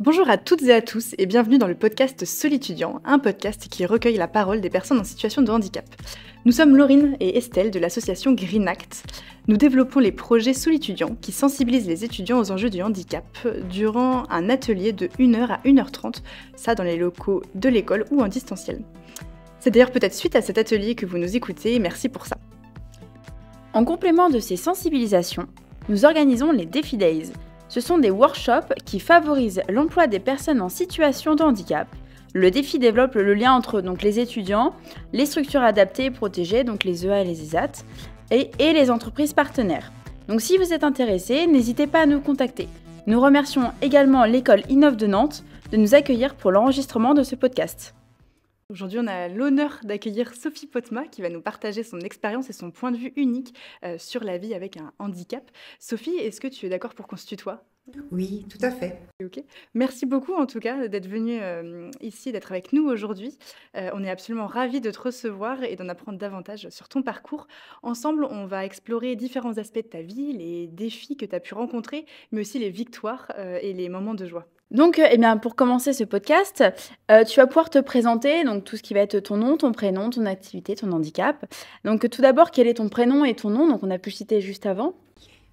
Bonjour à toutes et à tous et bienvenue dans le podcast Solitudiant, un podcast qui recueille la parole des personnes en situation de handicap. Nous sommes Laurine et Estelle de l'association Green Act. Nous développons les projets Solitudiants qui sensibilisent les étudiants aux enjeux du handicap durant un atelier de 1h à 1h30, ça dans les locaux de l'école ou en distanciel. C'est d'ailleurs peut-être suite à cet atelier que vous nous écoutez, merci pour ça. En complément de ces sensibilisations, nous organisons les Défi Days. Ce sont des workshops qui favorisent l'emploi des personnes en situation de handicap. Le défi développe le lien entre les étudiants, les structures adaptées et protégées, donc les EA et les ESAT, et les entreprises partenaires. Donc si vous êtes intéressé, n'hésitez pas à nous contacter. Nous remercions également l'école Innov de Nantes de nous accueillir pour l'enregistrement de ce podcast. Aujourd'hui, on a l'honneur d'accueillir Sophie Potma qui va nous partager son expérience et son point de vue unique sur la vie avec un handicap. Sophie, est-ce que tu es d'accord pour qu'on se tutoie ? Oui, tout à fait. Ok. Merci beaucoup en tout cas d'être venue ici, d'être avec nous aujourd'hui. On est absolument ravis de te recevoir et d'en apprendre davantage sur ton parcours. Ensemble, on va explorer différents aspects de ta vie, les défis que tu as pu rencontrer, mais aussi les victoires et les moments de joie. Donc, pour commencer ce podcast, tu vas pouvoir te présenter, donc tout ce qui va être ton nom, ton prénom, ton activité, ton handicap. Donc, tout d'abord, quel est ton prénom et ton nom ? Donc, on a pu citer juste avant.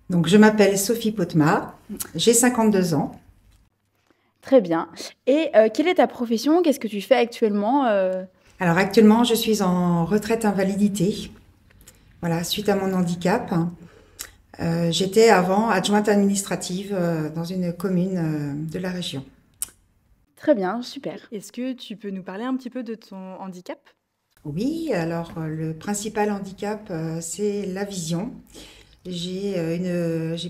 Donc, je m'appelle Sophie Potma, j'ai 52 ans. Très bien. Et quelle est ta profession ? Qu'est-ce que tu fais actuellement ? Alors, actuellement, je suis en retraite invalidité, voilà, suite à mon handicap. J'étais avant adjointe administrative dans une commune de la région. Très bien, super. Est-ce que tu peux nous parler un petit peu de ton handicap ? Oui, alors le principal handicap, c'est la vision. J'ai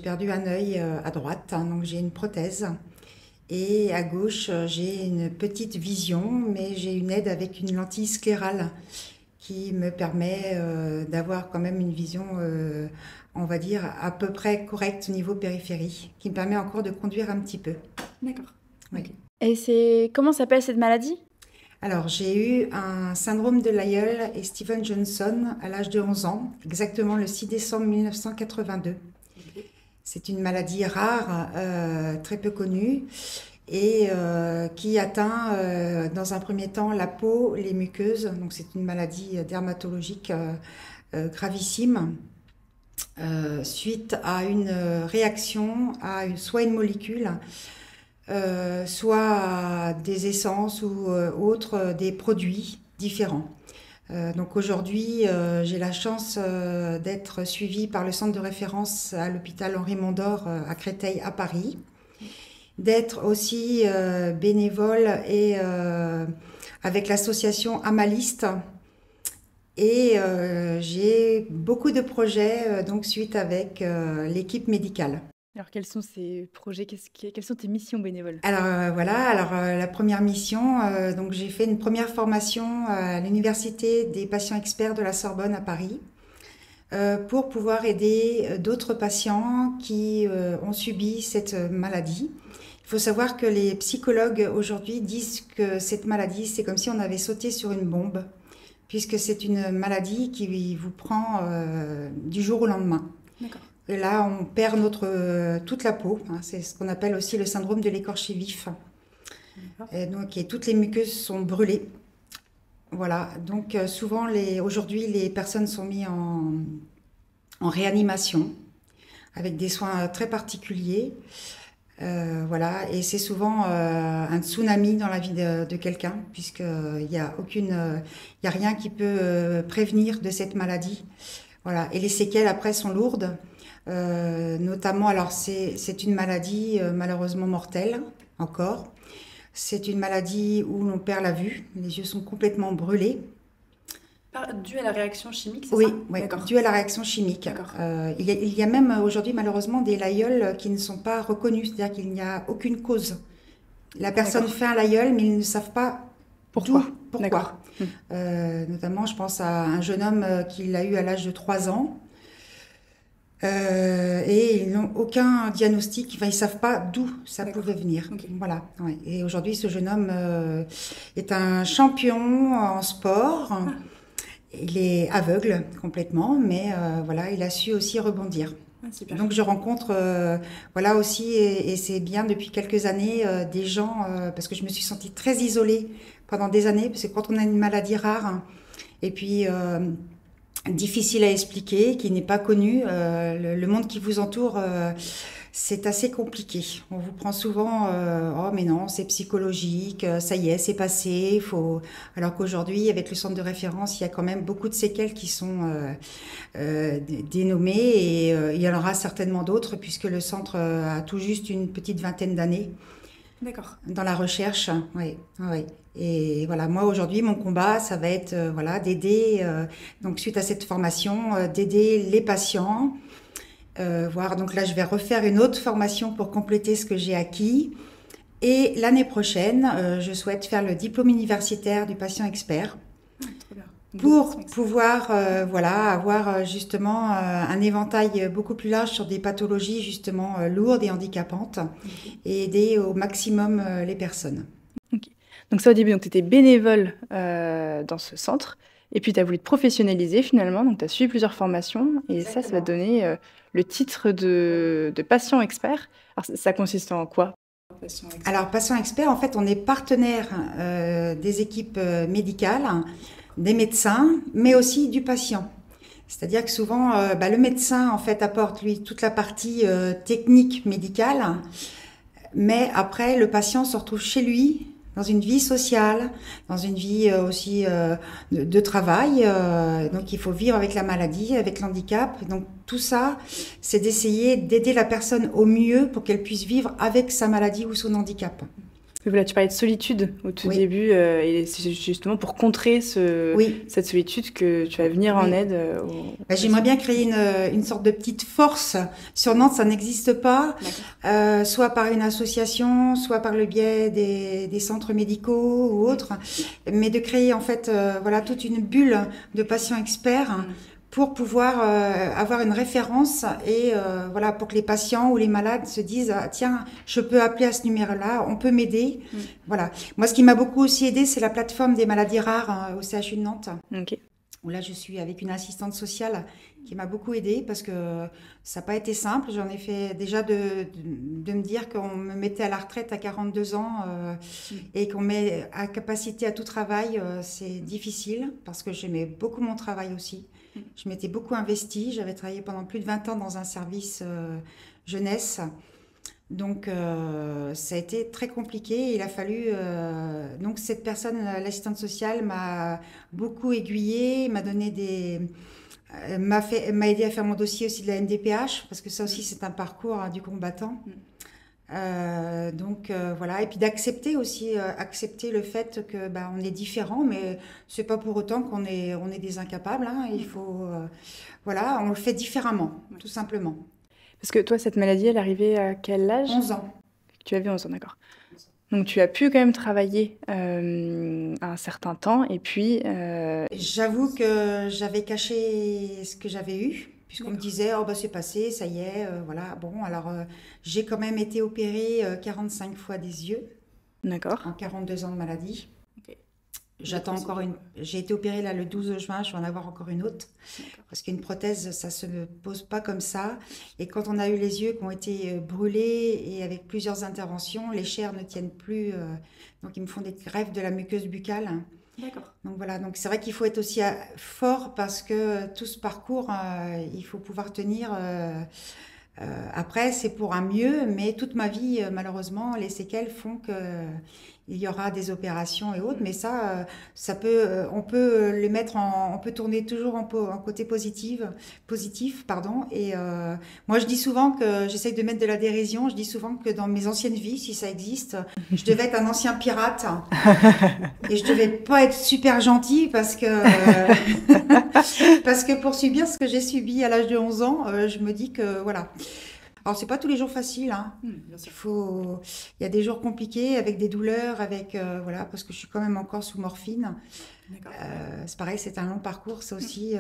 perdu un œil à droite, donc j'ai une prothèse. Et à gauche, j'ai une petite vision, mais j'ai une aide avec une lentille sclérale qui me permet d'avoir quand même une vision, on va dire, à peu près correcte au niveau périphérie, qui me permet encore de conduire un petit peu. D'accord. Oui. Okay. Et comment s'appelle cette maladie ? Alors, j'ai eu un syndrome de Lyell et Stevens-Johnson à l'âge de 11 ans, exactement le 6 décembre 1982. C'est une maladie rare, très peu connue, et qui atteint dans un premier temps la peau, les muqueuses. Donc, c'est une maladie dermatologique gravissime, suite à une réaction à soit une molécule, soit à des essences ou autres, des produits différents. Donc aujourd'hui, j'ai la chance d'être suivie par le centre de référence à l'hôpital Henri Mondor à Créteil à Paris, d'être aussi bénévole et avec l'association Amaliste. Et j'ai beaucoup de projets donc suite avec l'équipe médicale. Alors, quels sont ces projets ? Quelles sont tes missions bénévoles ? Alors, la première mission, donc j'ai fait une première formation à l'Université des patients experts de la Sorbonne à Paris pour pouvoir aider d'autres patients qui ont subi cette maladie. Il faut savoir que les psychologues aujourd'hui disent que cette maladie, c'est comme si on avait sauté sur une bombe, puisque c'est une maladie qui vous prend du jour au lendemain. D'accord. Et là, on perd toute la peau. Hein, c'est ce qu'on appelle aussi le syndrome de l'écorché vif. Et donc, toutes les muqueuses sont brûlées. Voilà. Donc, souvent, aujourd'hui, les personnes sont mises en réanimation avec des soins très particuliers. Voilà. Et c'est souvent un tsunami dans la vie de quelqu'un, puisqu'il n'y a rien qui peut prévenir de cette maladie. Voilà. Et les séquelles après sont lourdes. Notamment, alors c'est une maladie malheureusement mortelle, encore. C'est une maladie où l'on perd la vue, les yeux sont complètement brûlés. Dû à la réaction chimique, c'est ça ? Oui, dû à la réaction chimique. Il y a même aujourd'hui malheureusement des Lyell qui ne sont pas reconnus, c'est-à-dire qu'il n'y a aucune cause. La personne fait un Lyell, mais ils ne savent pas pourquoi. Notamment, je pense à un jeune homme qui l'a eu à l'âge de 3 ans. Et ils n'ont aucun diagnostic, ils ne savent pas d'où ça pouvait venir. Okay. Voilà. Ouais. Et aujourd'hui, ce jeune homme est un champion en sport. Il est aveugle complètement, mais voilà, il a su aussi rebondir. Super. Donc je rencontre voilà aussi, et c'est bien depuis quelques années, des gens, parce que je me suis sentie très isolée pendant des années, parce que quand on a une maladie rare, hein, et puis difficile à expliquer, qui n'est pas connu, le monde qui vous entoure, c'est assez compliqué. On vous prend souvent, oh mais non, c'est psychologique, ça y est, c'est passé, faut. Alors qu'aujourd'hui, avec le centre de référence, il y a quand même beaucoup de séquelles qui sont dénommées, et il y en aura certainement d'autres, puisque le centre a tout juste une petite vingtaine d'années. D'accord. Dans la recherche, oui, oui. Et voilà, moi aujourd'hui, mon combat, ça va être voilà, d'aider, donc suite à cette formation, d'aider les patients. Voir, donc là, je vais refaire une autre formation pour compléter ce que j'ai acquis. Et l'année prochaine, je souhaite faire le diplôme universitaire du patient expert. Trop bien. Pour pouvoir voilà, avoir justement un éventail beaucoup plus large sur des pathologies justement lourdes et handicapantes, et aider au maximum les personnes. Okay. Donc ça, au début, tu étais bénévole dans ce centre, et puis tu as voulu te professionnaliser finalement, donc tu as suivi plusieurs formations, et ça va te donner le titre de patient expert. Alors ça consiste en quoi? Alors patient expert, en fait, on est partenaire des équipes médicales, des médecins, mais aussi du patient. C'est-à-dire que souvent, le médecin, en fait, apporte, lui, toute la partie technique médicale, mais après, le patient se retrouve chez lui, dans une vie sociale, dans une vie aussi de travail. Donc, il faut vivre avec la maladie, avec l'handicap. Donc, tout ça, c'est d'essayer d'aider la personne au mieux pour qu'elle puisse vivre avec sa maladie ou son handicap. Voilà, tu parlais de solitude au tout début, et c'est justement pour contrer cette solitude que tu vas venir en aide. J'aimerais bien créer une sorte de petite force. Sur Nantes, ça n'existe pas, soit par une association, soit par le biais des centres médicaux ou autres, mais de créer en fait voilà, toute une bulle de patients experts. Pour pouvoir avoir une référence, et voilà, pour que les patients ou les malades se disent tiens, je peux appeler à ce numéro-là, on peut m'aider. Voilà. Moi, ce qui m'a beaucoup aussi aidé, c'est la plateforme des maladies rares au CHU de Nantes. Où là, je suis avec une assistante sociale qui m'a beaucoup aidée, parce que ça n'a pas été simple. J'en ai fait déjà de me dire qu'on me mettait à la retraite à 42 ans et qu'on met à capacité à tout travail, c'est difficile, parce que j'aimais beaucoup mon travail aussi. Je m'étais beaucoup investie. J'avais travaillé pendant plus de 20 ans dans un service jeunesse. Donc, ça a été très compliqué. Il a fallu... donc, cette personne, l'assistante sociale, m'a beaucoup aiguillée, m'a donné m'a aidé à faire mon dossier aussi de la MDPH, parce que ça aussi, c'est un parcours du combattant. Donc voilà, et puis d'accepter aussi accepter le fait que on est différent, mais c'est pas pour autant qu'on est des incapables, hein. Il faut voilà, on le fait différemment, tout simplement. Parce que toi, cette maladie, elle arrivait à quel âge? 11 ans. Tu avais 11 ans, d'accord. Donc tu as pu quand même travailler un certain temps, et puis j'avoue que j'avais caché ce que j'avais eu, puisqu'on me disait oh c'est passé, ça y est, voilà. Bon, alors j'ai quand même été opérée 45 fois des yeux. D'accord. En 42 ans de maladie. J'attends encore une. J'ai été opérée là le 12 juin, je vais en avoir encore une autre. Parce qu'une prothèse, ça se pose pas comme ça. Et quand on a eu les yeux qui ont été brûlés, et avec plusieurs interventions, les chairs ne tiennent plus. Donc ils me font des greffes de la muqueuse buccale. D'accord. Donc voilà, donc c'est vrai qu'il faut être aussi fort, parce que tout ce parcours, il faut pouvoir tenir. Après, c'est pour un mieux, mais toute ma vie, malheureusement, les séquelles font que il y aura des opérations et autres, mais ça peut, on peut le mettre on peut tourner toujours en côté positif, pardon. Et moi, je dis souvent que j'essaye de mettre de la dérision. Je dis souvent que dans mes anciennes vies, si ça existe, je devais être un ancien pirate et je devais pas être super gentille, parce que parce que pour subir ce que j'ai subi à l'âge de 11 ans, je me dis que voilà. Alors, c'est pas tous les jours facile, hein. Il y a des jours compliqués, avec des douleurs, avec voilà, parce que je suis quand même encore sous morphine. C'est pareil, c'est un long parcours, ça aussi.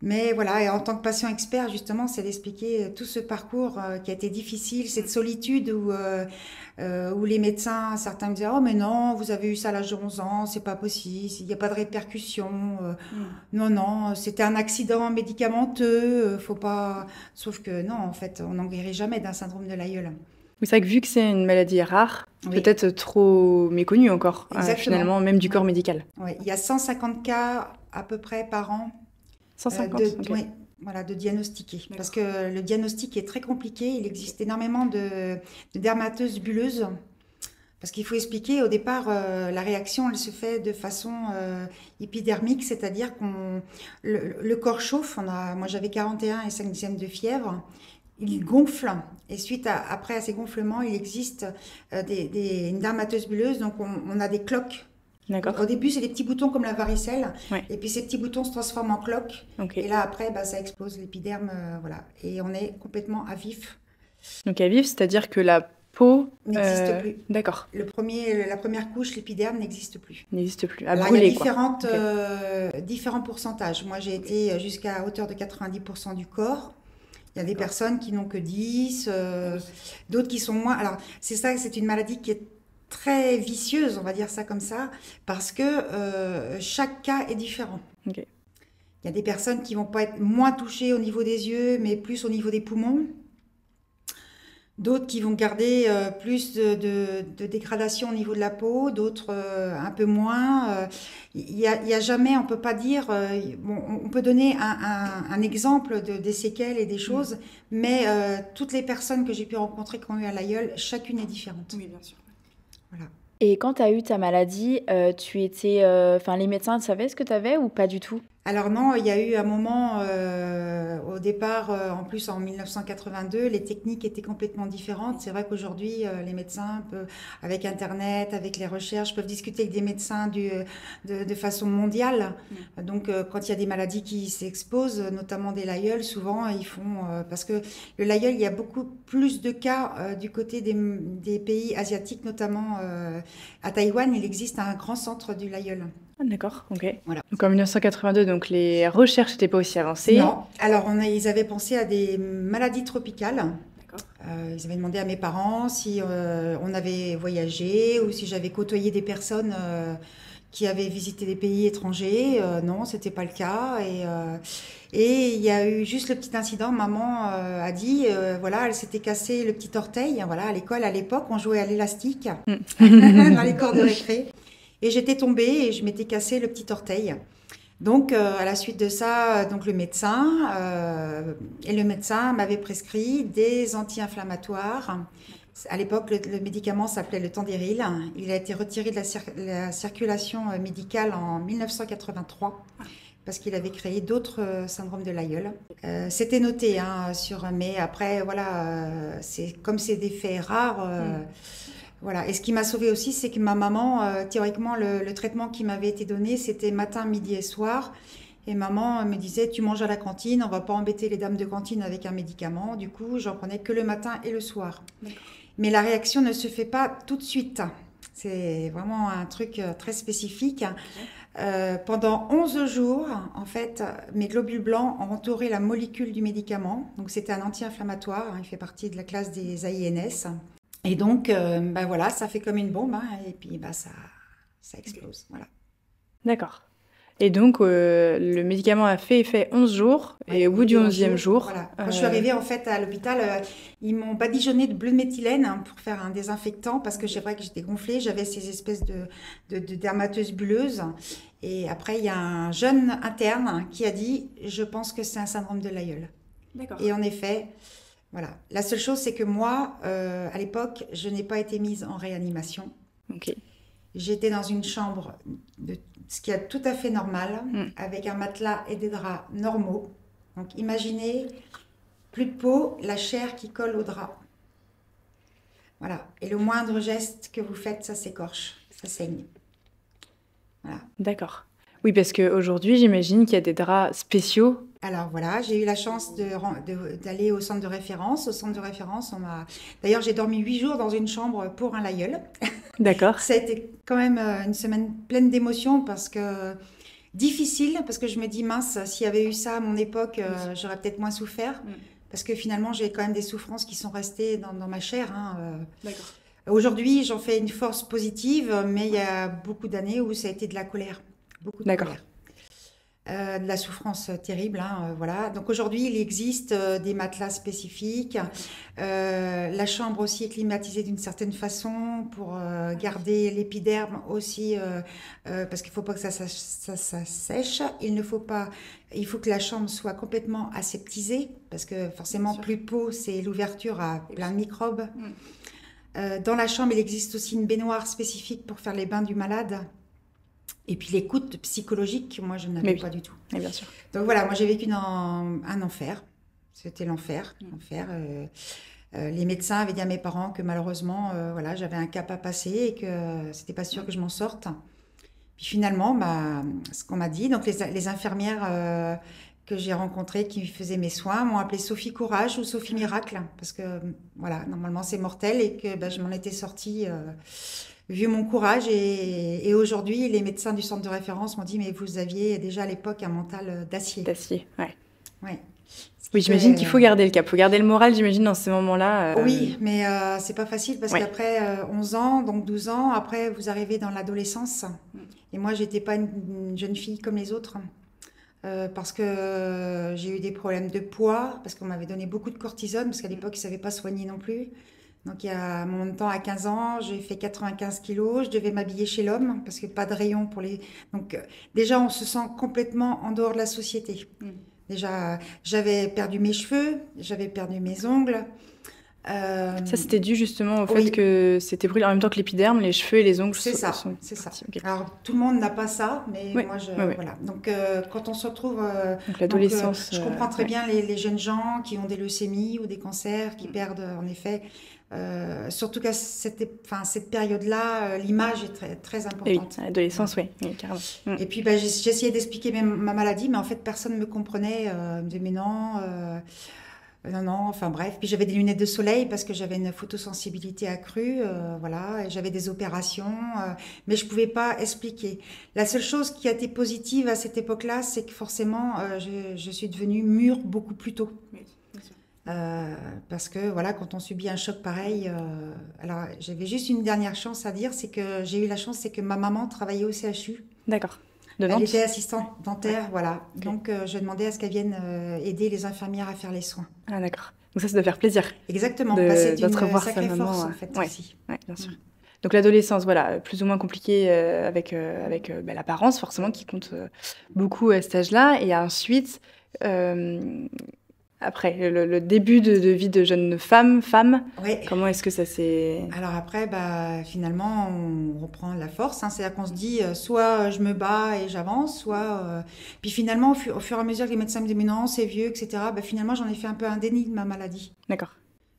Mais voilà, et en tant que patient expert, justement, c'est d'expliquer tout ce parcours qui a été difficile, cette solitude où les médecins, certains me disaient: oh, mais non, vous avez eu ça à l'âge de 11 ans, c'est pas possible, il n'y a pas de répercussions. Non, non, c'était un accident médicamenteux, faut pas. Sauf que non, en fait, on n'en guérit jamais d'un syndrome de l'aïeul. Oui, c'est vrai que vu que c'est une maladie rare, Oui. peut-être trop méconnue encore, Exactement. finalement, même du corps médical. Oui, il y a 150 cas à peu près par an 150, ok. oui, voilà, de diagnostiquer. Parce que le diagnostic est très compliqué. Il existe énormément de dermatoses bulleuses. Parce qu'il faut expliquer, au départ, la réaction, elle se fait de façon épidermique, c'est-à-dire le corps chauffe. Moi, j'avais 41 et 5 dixièmes de fièvre. Il gonfle. Et après à ces gonflements, il existe une dermatose bulleuse. Donc, on a des cloques. D'accord. Au début, c'est des petits boutons comme la varicelle. Ouais. Et puis, ces petits boutons se transforment en cloques. Ok. Et là, après, ça explose l'épiderme. Voilà. Et on est complètement à vif. Donc à vif, c'est-à-dire que la peau N'existe plus. D'accord. La première couche, l'épiderme, n'existe plus. N'existe plus. À Alors, brûler, il y a quoi. différents pourcentages. Moi, j'ai été jusqu'à hauteur de 90% du corps. Il y a des personnes qui n'ont que 10, d'autres qui sont moins. Alors, c'est une maladie qui est très vicieuse, on va dire ça comme ça, parce que chaque cas est différent. Ok. Il y a des personnes qui vont pas être moins touchées au niveau des yeux, mais plus au niveau des poumons. D'autres qui vont garder plus de dégradation au niveau de la peau, d'autres un peu moins. Il y a jamais, on peut pas dire. On peut donner un exemple des séquelles et des choses, mais toutes les personnes que j'ai pu rencontrer qui ont eu un l'aïeul, chacune est différente. Oui, bien sûr. Voilà. Et quand tu as eu ta maladie, les médecins savaient ce que tu avais ou pas du tout? Alors non, il y a eu un moment, au départ, en plus en 1982, les techniques étaient complètement différentes. C'est vrai qu'aujourd'hui, les médecins, avec Internet, avec les recherches, peuvent discuter avec des médecins de façon mondiale. Donc, quand il y a des maladies qui s'exposent, notamment des l'aïeuls, souvent, ils font... parce que le l'aïeul, il y a beaucoup plus de cas du côté des pays asiatiques, notamment à Taïwan, il existe un grand centre du l'aïeul. Ah, d'accord, ok. Voilà. Donc en 1982, donc les recherches n'étaient pas aussi avancées. Non. Alors, ils avaient pensé à des maladies tropicales. D'accord. Ils avaient demandé à mes parents si on avait voyagé ou si j'avais côtoyé des personnes qui avaient visité des pays étrangers. Non, c'était pas le cas. Et il y a eu juste le petit incident. Maman a dit, voilà, elle s'était cassé le petit orteil. Voilà, à l'école, à l'époque, on jouait à l'élastique dans les cours de récré. Et j'étais tombée et je m'étais cassé le petit orteil. Donc, à la suite de ça, donc le médecin m'avait prescrit des anti-inflammatoires. À l'époque, le médicament s'appelait le Tandéril. Il a été retiré de la circulation médicale en 1983 parce qu'il avait créé d'autres syndromes de l'aïeul. C'était noté mais après, voilà, comme c'est des faits rares. Voilà. Et ce qui m'a sauvée aussi, c'est que ma maman, théoriquement, le traitement qui m'avait été donné, c'était matin, midi et soir. Et maman me disait, tu manges à la cantine, on va pas embêter les dames de cantine avec un médicament. Du coup, j'en prenais que le matin et le soir. Mais la réaction ne se fait pas tout de suite. C'est vraiment un truc très spécifique. Pendant 11 jours, en fait, mes globules blancs ont entouré la molécule du médicament. Donc, c'était un anti-inflammatoire. Il fait partie de la classe des AINS. Et donc, voilà, ça fait comme une bombe, et puis ça explose, voilà. D'accord. Et donc, le médicament a fait effet 11 jours, et au bout du 11e jour... Voilà. Quand je suis arrivée, en fait, à l'hôpital, ils m'ont badigeonné de bleu de méthylène pour faire un désinfectant, parce que c'est vrai que j'étais gonflée, j'avais ces espèces de dermatoses bulleuses. Et après, il y a un jeune interne qui a dit, je pense que c'est un syndrome de l'aïeul. D'accord. Et en effet... Voilà. La seule chose, c'est que moi, à l'époque, je n'ai pas été mise en réanimation. Ok. J'étais dans une chambre, ce qui est tout à fait normal, avec un matelas et des draps normaux. Donc, imaginez, plus de peau, la chair qui colle au drap. Voilà. Et le moindre geste que vous faites, ça s'écorche, ça saigne. Voilà. D'accord. Oui, parce qu'aujourd'hui, j'imagine qu'il y a des draps spéciaux. Alors voilà, j'ai eu la chance d'aller au centre de référence. Au centre de référence, d'ailleurs, j'ai dormi 8 jours dans une chambre pour un l'aïeul. D'accord. Ça a été quand même une semaine pleine d'émotions parce que Difficile, parce que je me dis, mince, s'il y avait eu ça à mon époque, j'aurais peut-être moins souffert. Parce que finalement, j'ai quand même des souffrances qui sont restées dans ma chair. D'accord. Aujourd'hui, j'en fais une force positive, mais il y a beaucoup d'années où ça a été de la colère. Beaucoup de D'accord. colère. De la souffrance terrible, voilà. Donc aujourd'hui, il existe des matelas spécifiques. La chambre aussi est climatisée d'une certaine façon pour garder l'épiderme aussi, parce qu'il ne faut pas que ça sèche. Il faut que la chambre soit complètement aseptisée, parce que forcément, plus de peau, c'est l'ouverture à plein de microbes. Dans la chambre, il existe aussi une baignoire spécifique pour faire les bains du malade. Et puis l'écoute psychologique, moi je n'avais pas du tout. Mais bien sûr. Donc voilà, moi j'ai vécu dans un enfer. C'était l'enfer. Les médecins avaient dit à mes parents que malheureusement, voilà, j'avais un cap à passer et que c'était pas sûr que je m'en sorte. Puis finalement, ce qu'on m'a dit, donc les infirmières que j'ai rencontrées qui faisaient mes soins m'ont appelée Sophie Courage ou Sophie Miracle, parce que voilà, normalement c'est mortel et que je m'en étais sortie. Vu mon courage et aujourd'hui, les médecins du centre de référence m'ont dit mais vous aviez déjà à l'époque un mental d'acier. D'acier, ouais. Ouais. Oui, j'imagine qu'il faut garder le cap, il faut garder le moral, j'imagine, dans ces moments-là. Oui, mais c'est pas facile parce qu'après 11 ans, donc 12 ans, après vous arrivez dans l'adolescence. Et moi, j'étais pas une jeune fille comme les autres. Parce que j'ai eu des problèmes de poids, parce qu'on m'avait donné beaucoup de cortisone, parce qu'à l'époque, ils ne savaient pas soigner non plus. Donc, il y a mon temps, à 15 ans, j'ai fait 95 kilos. Je devais m'habiller chez l'homme parce que pas de rayon pour les. Donc, déjà, on se sent complètement en dehors de la société. Déjà, j'avais perdu mes cheveux, j'avais perdu mes ongles. Ça, c'était dû justement au fait que c'était brûlé en même temps que l'épiderme, les cheveux et les ongles. C'est ça. Okay. Alors, tout le monde n'a pas ça, mais moi, voilà. Donc, quand on se retrouve. Donc, l'adolescence. Je comprends très bien les jeunes gens qui ont des leucémies ou des cancers, qui perdent, en effet. Surtout qu'à cette période-là, l'image est très, très importante. Oui, l'adolescence, oui, carrément. Et puis, j'ai essayé d'expliquer ma maladie, mais en fait, personne ne me comprenait. Me disait, mais non, enfin bref. Puis, j'avais des lunettes de soleil parce que j'avais une photosensibilité accrue, voilà. Et j'avais des opérations, mais je ne pouvais pas expliquer. La seule chose qui a été positive à cette époque-là, c'est que forcément, je suis devenue mûre beaucoup plus tôt. Oui. Parce que voilà, quand on subit un choc pareil, alors j'avais juste une dernière chance à dire, c'est que j'ai eu la chance, c'est que ma maman travaillait au CHU. D'accord. Elle était assistante dentaire, voilà. Okay. Donc je demandais à ce qu'elle vienne aider les infirmières à faire les soins. Ah d'accord. Donc ça doit faire plaisir. Exactement. C'est une sacrée force en fait aussi. Ouais, bien sûr. Donc l'adolescence, voilà, plus ou moins compliquée avec l'apparence forcément qui compte beaucoup à cet âge-là, et ensuite. Après, le début de vie de jeune femme, comment est-ce que ça s'est... Alors après, finalement, on reprend la force. C'est-à-dire qu'on se dit, soit je me bats et j'avance, soit... Puis finalement, au fur et à mesure que les médecins me disent, mais non, c'est vieux, etc., finalement, j'en ai fait un peu un déni de ma maladie. D'accord.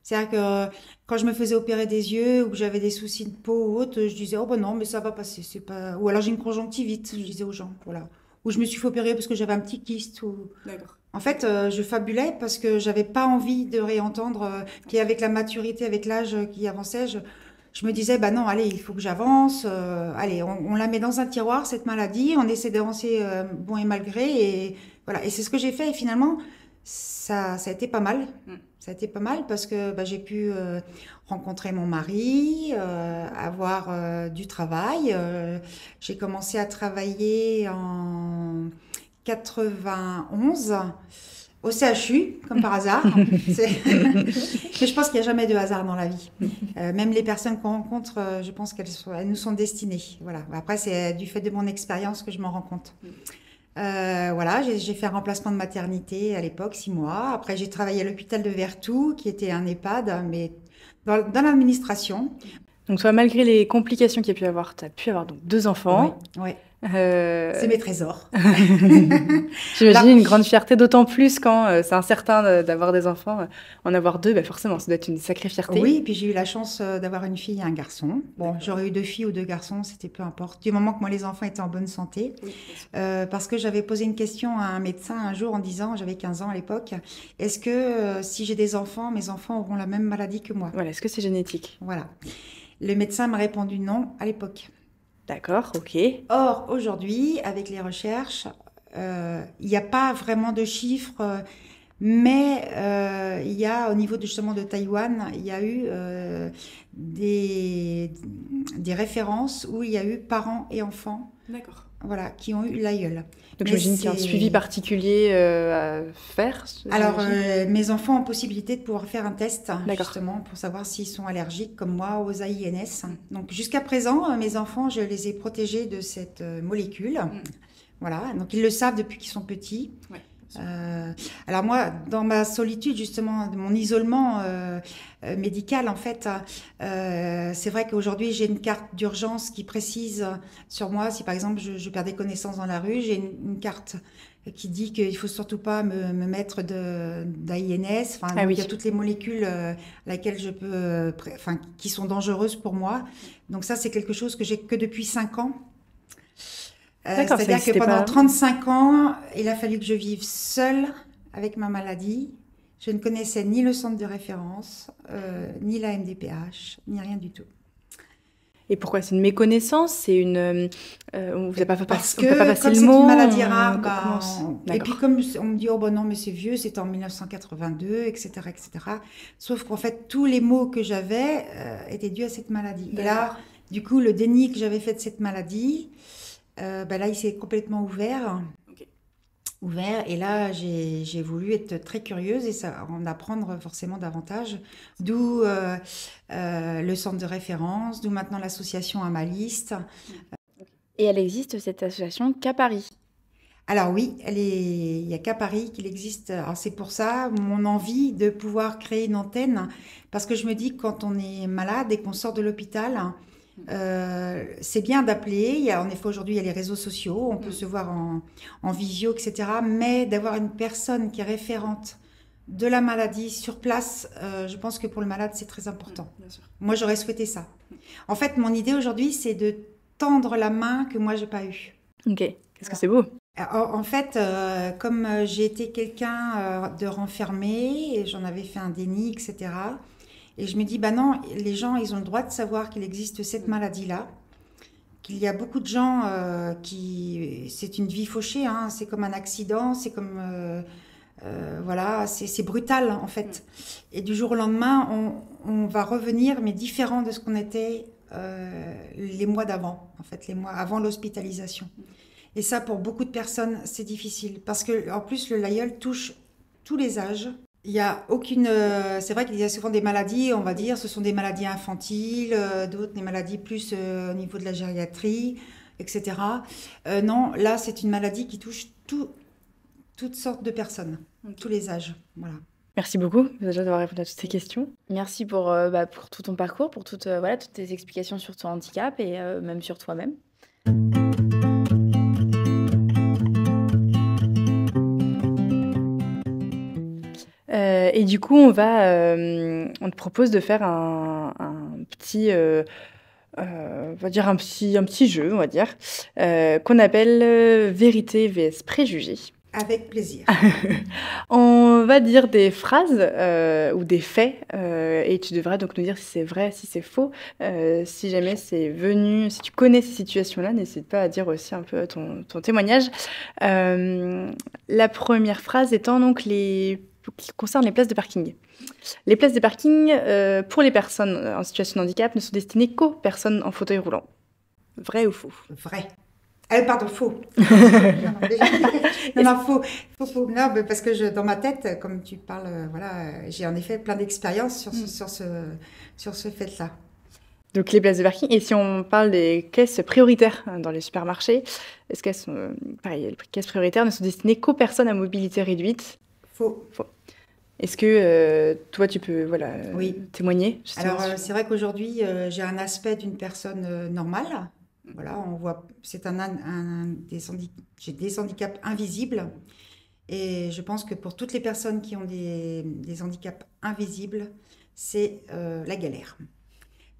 C'est-à-dire que quand je me faisais opérer des yeux ou que j'avais des soucis de peau ou autre, je disais, oh non, mais ça va passer, c'est pas... Ou alors j'ai une conjonctivite, je disais aux gens, voilà. Ou je me suis fait opérer parce que j'avais un petit kyste. D'accord. En fait, je fabulais parce que j'avais pas envie de réentendre qu'avec la maturité, avec l'âge qui avançait, je me disais, non, allez, il faut que j'avance. Allez, on la met dans un tiroir, cette maladie, on essaie d'avancer bon et mal gré. Et voilà. Et c'est ce que j'ai fait. Et finalement, ça a été pas mal. Ça a été pas mal parce que j'ai pu rencontrer mon mari, avoir du travail. J'ai commencé à travailler en 91 au CHU, comme par hasard. Mais je pense qu'il n'y a jamais de hasard dans la vie. Même les personnes qu'on rencontre, je pense qu'elles nous sont destinées. Voilà. Après, c'est du fait de mon expérience que je m'en rends compte. Voilà, j'ai fait un remplacement de maternité à l'époque, 6 mois. Après, j'ai travaillé à l'hôpital de Vertou, qui était un EHPAD, mais dans l'administration. Donc, toi, malgré les complications qu'il y a pu avoir, tu as pu avoir donc 2 enfants. Oui. C'est mes trésors. J'imagine une grande fierté, d'autant plus quand c'est incertain d'avoir des enfants. En avoir 2, forcément, ça doit être une sacrée fierté. Oui, et puis j'ai eu la chance d'avoir une fille et un garçon. Bon, j'aurais eu 2 filles ou 2 garçons, c'était peu importe. Du moment que moi, les enfants étaient en bonne santé. Oui, parce que j'avais posé une question à un médecin un jour en disant, j'avais 15 ans à l'époque, est-ce que si j'ai des enfants, mes enfants auront la même maladie que moi ? Voilà, est-ce que c'est génétique ? Voilà. Le médecin m'a répondu non à l'époque. D'accord, ok. Or, aujourd'hui, avec les recherches, il n'y a pas vraiment de chiffres, mais il y a, au niveau justement de Taïwan, il y a eu des références où il y a eu parents et enfants, D'accord. voilà, qui ont eu l'aïeul. Donc Mais j'imagine qu'il y a un c'est- suivi particulier à faire. Alors, j'imagine. mes enfants ont possibilité de pouvoir faire un test, D'accord. justement, pour savoir s'ils sont allergiques, comme moi, aux AINS. Donc, jusqu'à présent, mes enfants, je les ai protégés de cette molécule. Voilà, donc ils le savent depuis qu'ils sont petits. Ouais. Alors moi, dans ma solitude, justement, de mon isolement médical, en fait, c'est vrai qu'aujourd'hui, j'ai une carte d'urgence qui précise sur moi, si par exemple je perds des connaissances dans la rue, j'ai une carte qui dit qu'il faut surtout pas me mettre d'AINS. Enfin, Ah oui. il y a toutes les molécules laquelle je peux, enfin, qui sont dangereuses pour moi. Donc ça, c'est quelque chose que j'ai que depuis 5 ans. D'accord, ça C'est-à-dire que existait pendant pas. 35 ans, il a fallu que je vive seule avec ma maladie. Je ne connaissais ni le centre de référence, ni la MDPH, ni rien du tout. Et pourquoi? C'est une méconnaissance? C'est une. On vous a pas fait Parce on t'a pas que passé comme le c'est mot, une maladie rare, comment et D'accord. puis comme on me dit, oh ben non, mais c'est vieux, c'était en 1982, etc., etc. Sauf qu'en fait, tous les maux que j'avais étaient dus à cette maladie. Et là, du coup, le déni que j'avais fait de cette maladie, ben là, il s'est complètement ouvert. Ok. Ouvert. Et là, j'ai voulu être très curieuse et en apprendre forcément davantage. D'où le centre de référence, d'où maintenant l'association Amaliste. Et elle existe, cette association, qu'à Paris. Alors oui, il n'y a qu'à Paris qu'il existe. Alors c'est pour ça mon envie de pouvoir créer une antenne, parce que je me dis que quand on est malade et qu'on sort de l'hôpital, c'est bien d'appeler. En effet, aujourd'hui, il y a les réseaux sociaux, on peut se voir en visio, etc. Mais d'avoir une personne qui est référente de la maladie sur place, je pense que pour le malade, c'est très important. Bien sûr. Moi, j'aurais souhaité ça. En fait, mon idée aujourd'hui, c'est de tendre la main que moi, j'ai pas eue. Ok. Qu'est-ce que c'est beau. En fait, comme j'ai été quelqu'un de renfermé, et j'en avais fait un déni, etc. Et je me dis, bah non, les gens, ils ont le droit de savoir qu'il existe cette maladie-là, qu'il y a beaucoup de gens c'est une vie fauchée, hein, c'est comme un accident, c'est comme, voilà, c'est brutal en fait. Et du jour au lendemain, on va revenir, mais différent de ce qu'on était les mois d'avant, en fait, les mois avant l'hospitalisation. Et ça, pour beaucoup de personnes, c'est difficile. Parce que, en plus, le l'aïeul touche tous les âges. Il y a aucune. C'est vrai qu'il y a souvent des maladies, on va dire, ce sont des maladies infantiles, d'autres des maladies plus au niveau de la gériatrie, etc. Non, là, c'est une maladie qui touche toutes sortes de personnes, tous les âges. Voilà. Merci beaucoup déjà d'avoir répondu à toutes ces questions. Merci pour tout ton parcours, pour toutes tes explications sur ton handicap et même sur toi-même. Et du coup, on te propose de faire un petit, on va dire un petit jeu, on va dire, qu'on appelle vérité vs préjugé. Avec plaisir. On va dire des phrases ou des faits et tu devras donc nous dire si c'est vrai, si c'est faux. Si jamais c'est venu, si tu connais ces situations-là, n'hésite pas à dire aussi un peu ton témoignage. La première phrase étant donc qui concerne les places de parking. Les places de parking pour les personnes en situation de handicap ne sont destinées qu'aux personnes en fauteuil roulant. Vrai ou faux? Vrai. Pardon, faux. Non, faux. Non, mais parce que dans ma tête, comme tu parles, voilà, j'ai en effet plein d'expériences sur ce fait-là. Donc les places de parking. Et si on parle des caisses prioritaires dans les supermarchés, est-ce qu'elles sont pareil, les caisses prioritaires ne sont destinées qu'aux personnes à mobilité réduite? Faux. Est-ce que toi tu peux oui. témoigner? Alors c'est vrai qu'aujourd'hui j'ai un aspect d'une personne normale. Voilà, on voit, c'est j'ai des handicaps invisibles et je pense que pour toutes les personnes qui ont des handicaps invisibles, c'est la galère.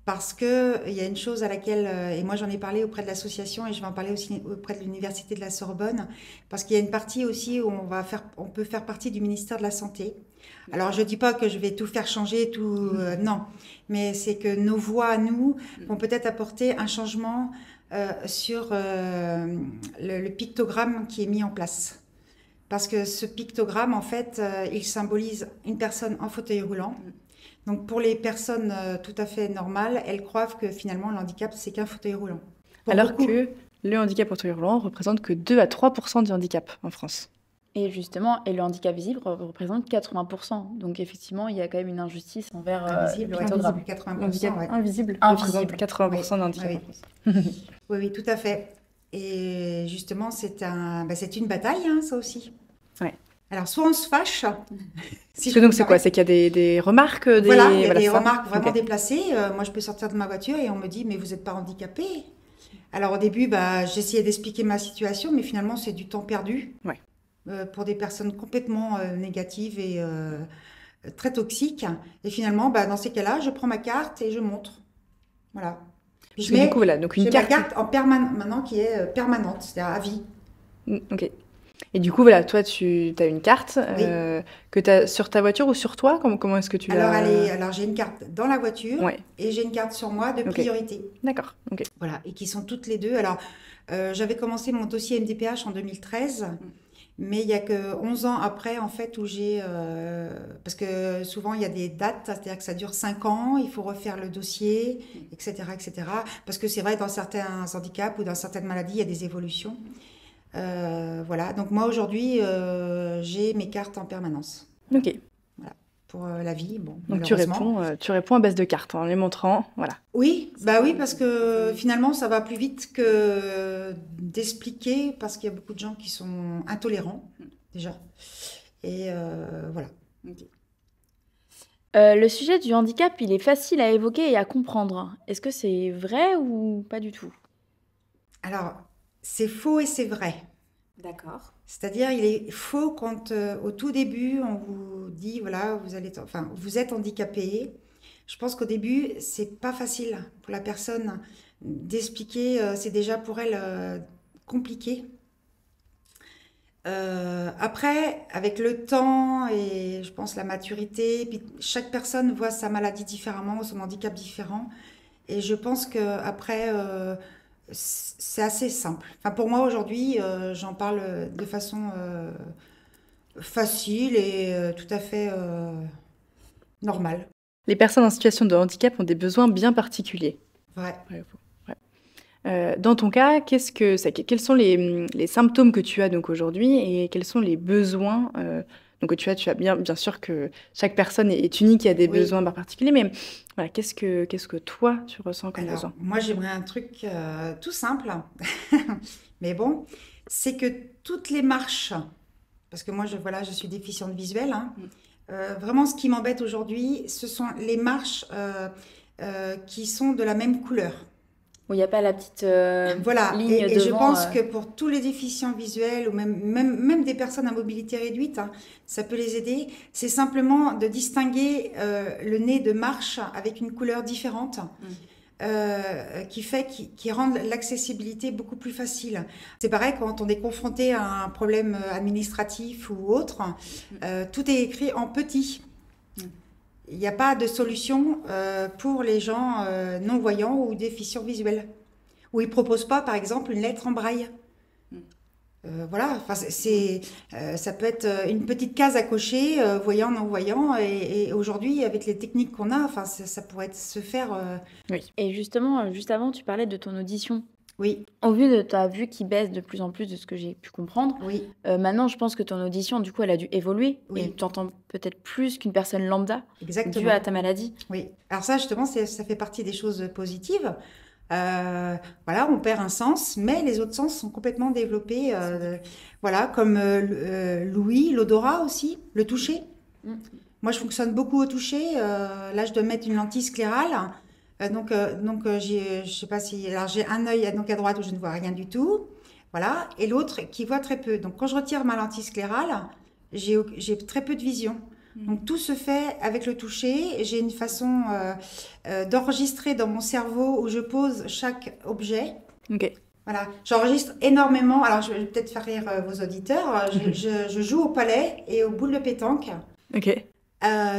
Parce qu'il y a une chose à laquelle, et moi j'en ai parlé auprès de l'association et je vais en parler aussi auprès de l'université de la Sorbonne, parce qu'il y a une partie aussi où on peut faire partie du ministère de la Santé. Alors je ne dis pas que je vais tout faire changer, non, mais c'est que nos voix à nous vont peut-être apporter un changement sur le pictogramme qui est mis en place. Parce que ce pictogramme, en fait, il symbolise une personne en fauteuil roulant. Donc, pour les personnes tout à fait normales, elles croient que finalement, le handicap, c'est qu'un fauteuil roulant. Alors que le handicap en fauteuil roulant représente que 2 à 3% du handicap en France. Et justement, le handicap visible représente 80%. Donc effectivement, il y a quand même une injustice envers invisible, le pictogramme. 80%, ouais. Invisible représente 80% du handicap en France. Oui, tout à fait. Et justement, c'est une bataille, hein, ça aussi. Ouais. Alors, soit on se fâche. Donc, c'est quoi? C'est qu'il y a des remarques il y a des remarques vraiment déplacées. Moi, je peux sortir de ma voiture et on me dit, mais vous n'êtes pas handicapé. Alors, au début, j'essayais d'expliquer ma situation, mais finalement, c'est du temps perdu. Ouais. Pour des personnes complètement négatives et très toxiques. Et finalement, dans ces cas-là, je prends ma carte et je montre. Voilà. Du coup, voilà, donc une carte... ma carte en maintenant qui est permanente, c'est-à-dire à vie. Ok. Et du coup, voilà, toi, tu as une carte que tu as sur ta voiture ou sur toi? Comment est-ce que tu l'as? Alors, j'ai une carte dans la voiture et j'ai une carte sur moi de priorité. D'accord. Ok. Voilà, et qui sont toutes les deux. Alors, j'avais commencé mon dossier MDPH en 2013. Mais il n'y a que 11 ans après, en fait, où j'ai... parce que souvent, il y a des dates, c'est-à-dire que ça dure 5 ans, il faut refaire le dossier, etc., etc. Parce que c'est vrai, dans certains handicaps ou dans certaines maladies, il y a des évolutions. Voilà, donc moi, aujourd'hui, j'ai mes cartes en permanence. Ok. Voilà, pour la vie, bon, donc tu réponds à base de cartes, en les montrant, voilà. Oui, oui, parce que finalement, ça va plus vite que d'expliquer, parce qu'il y a beaucoup de gens qui sont intolérants, déjà. Et voilà. Okay. Le sujet du handicap, il est facile à évoquer et à comprendre. Est-ce que c'est vrai ou pas du tout? Alors, c'est faux et c'est vrai. D'accord. C'est-à-dire, il est faux quand, au tout début, on vous dit, voilà, vous êtes handicapé. Je pense qu'au début, c'est pas facile pour la personne d'expliquer. C'est déjà pour elle compliqué. Après, avec le temps et je pense la maturité, puis chaque personne voit sa maladie différemment, son handicap différent. Et je pense qu'après, c'est assez simple. Enfin, pour moi, aujourd'hui, j'en parle de façon facile et tout à fait normale. Les personnes en situation de handicap ont des besoins bien particuliers. Ouais. Dans ton cas, quels sont les symptômes que tu as donc aujourd'hui et quels sont les besoins donc tu as bien sûr que chaque personne est unique et a des besoins particuliers, mais voilà, qu'est-ce que toi tu ressens comme besoin? Moi, j'aimerais un truc tout simple, mais bon, c'est que toutes les marches, parce que moi je suis déficiente visuelle, hein, vraiment ce qui m'embête aujourd'hui, ce sont les marches qui sont de la même couleur. Où il n'y a pas la petite ligne et devant. Je pense que pour tous les déficients visuels ou même des personnes à mobilité réduite, hein, ça peut les aider. C'est simplement de distinguer le nez de marche avec une couleur différente qui rend l'accessibilité beaucoup plus facile. C'est pareil quand on est confronté à un problème administratif ou autre, tout est écrit en petit. Il n'y a pas de solution pour les gens non-voyants ou déficients visuels. Où ils ne proposent pas, par exemple, une lettre en braille. Voilà, ça peut être une petite case à cocher, voyant, non-voyant. Et aujourd'hui, avec les techniques qu'on a, ça pourrait se faire... Oui. Et justement, juste avant, tu parlais de ton audition. Oui. Au vu de ta vue qui baisse de plus en plus, de ce que j'ai pu comprendre, oui. Maintenant, je pense que ton audition, du coup, elle a dû évoluer. Oui. Et tu entends peut-être plus qu'une personne lambda. Exactement. Due à ta maladie. Oui. Alors ça, justement, ça fait partie des choses positives. Voilà, on perd un sens, mais les autres sens sont complètement développés. Voilà, comme l'ouïe, l'odorat aussi, le toucher. Moi, je fonctionne beaucoup au toucher. Là, je dois mettre une lentille sclérale. Donc je sais pas si... Alors, j'ai un œil donc à droite où je ne vois rien du tout. Voilà. Et l'autre qui voit très peu. Donc, quand je retire ma lentille sclérale, j'ai très peu de vision. Donc, tout se fait avec le toucher. J'ai une façon d'enregistrer dans mon cerveau où je pose chaque objet. Ok. Voilà. J'enregistre énormément. Alors, je vais peut-être faire rire vos auditeurs. Je joue au palais et aux boules de pétanque. Ok.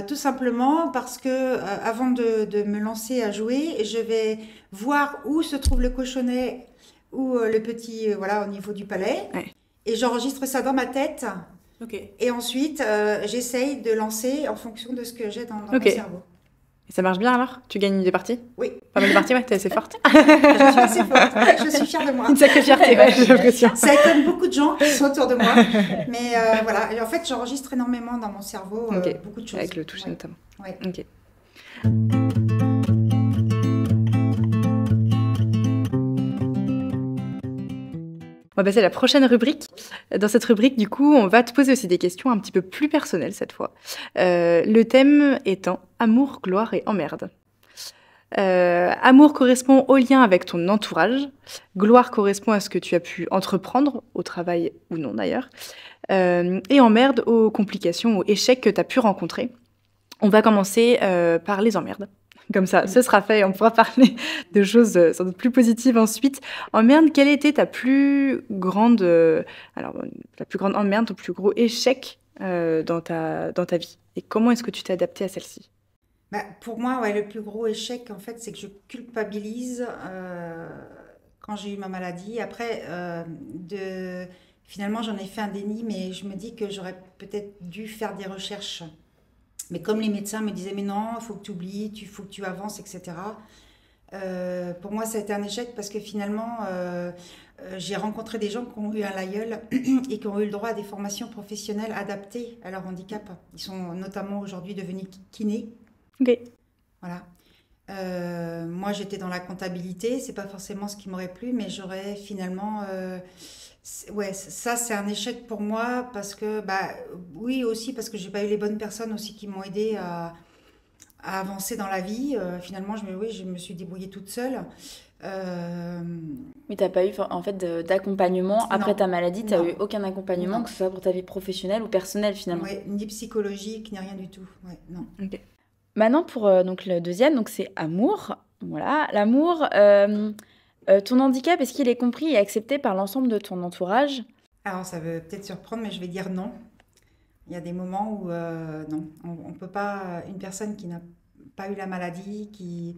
Tout simplement parce que avant de me lancer à jouer, je vais voir où se trouve le cochonnet ou le petit, voilà, au niveau du palais. Ouais. Et j'enregistre ça dans ma tête. Ok. Et ensuite, j'essaye de lancer en fonction de ce que j'ai dans Ok. mon cerveau. Et ça marche bien alors? Tu gagnes des parties? Oui, Pas mal de parties, ouais, t'es assez forte. je suis assez forte. Ouais, je suis fière de moi. Une sacrée fierté, ouais, j'ai l'impression. Ça étonne beaucoup de gens qui sont autour de moi. Mais voilà, et en fait, j'enregistre énormément dans mon cerveau Ok. beaucoup de choses. Avec le toucher Ouais. notamment. Ouais. Ok. On va passer à la prochaine rubrique. Dans cette rubrique, du coup, on va te poser aussi des questions un petit peu plus personnelles cette fois. Le thème étant amour, gloire et emmerde. Amour correspond au lien avec ton entourage. Gloire correspond à ce que tu as pu entreprendre, au travail ou non d'ailleurs. Et emmerde aux complications, aux échecs que tu as pu rencontrer. On va commencer par les emmerdes. Comme ça, ce sera fait et on pourra parler de choses sans doute plus positives ensuite. Emmerde, quelle était ta plus grande, la plus grande emmerde, ton plus gros échec dans ta vie? Et comment est-ce que tu t'es adapté à celle-ci? Bah, pour moi, ouais, le plus gros échec, en fait, c'est que je culpabilise quand j'ai eu ma maladie. Après, finalement, j'en ai fait un déni, mais je me dis que j'aurais peut-être dû faire des recherches. Mais comme les médecins me disaient, mais non, il faut que tu oublies, il faut que tu avances, etc. Pour moi, ça a été un échec parce que finalement, j'ai rencontré des gens qui ont eu un LAIEL et qui ont eu le droit à des formations professionnelles adaptées à leur handicap. Ils sont notamment aujourd'hui devenus kinés. Ok. Voilà. Moi, j'étais dans la comptabilité, c'est pas forcément ce qui m'aurait plu, mais j'aurais finalement. Ouais, ça, c'est un échec pour moi parce que, bah, oui, aussi parce que j'ai pas eu les bonnes personnes aussi qui m'ont aidé à avancer dans la vie. Finalement, je me suis débrouillée toute seule. Oui, t'as pas eu en fait d'accompagnement après Non. ta maladie, t'as Non. eu aucun accompagnement, Non. que ce soit pour ta vie professionnelle ou personnelle finalement. Ouais, ni psychologique, ni rien du tout. Ouais, non. Ok. Maintenant pour donc le deuxième, donc c'est amour. Voilà, l'amour. Ton handicap, est-ce qu'il est compris et accepté par l'ensemble de ton entourage? Alors, ça va peut-être surprendre, mais je vais dire non. Il y a des moments où non, on peut pas. Une personne qui n'a pas eu la maladie, qui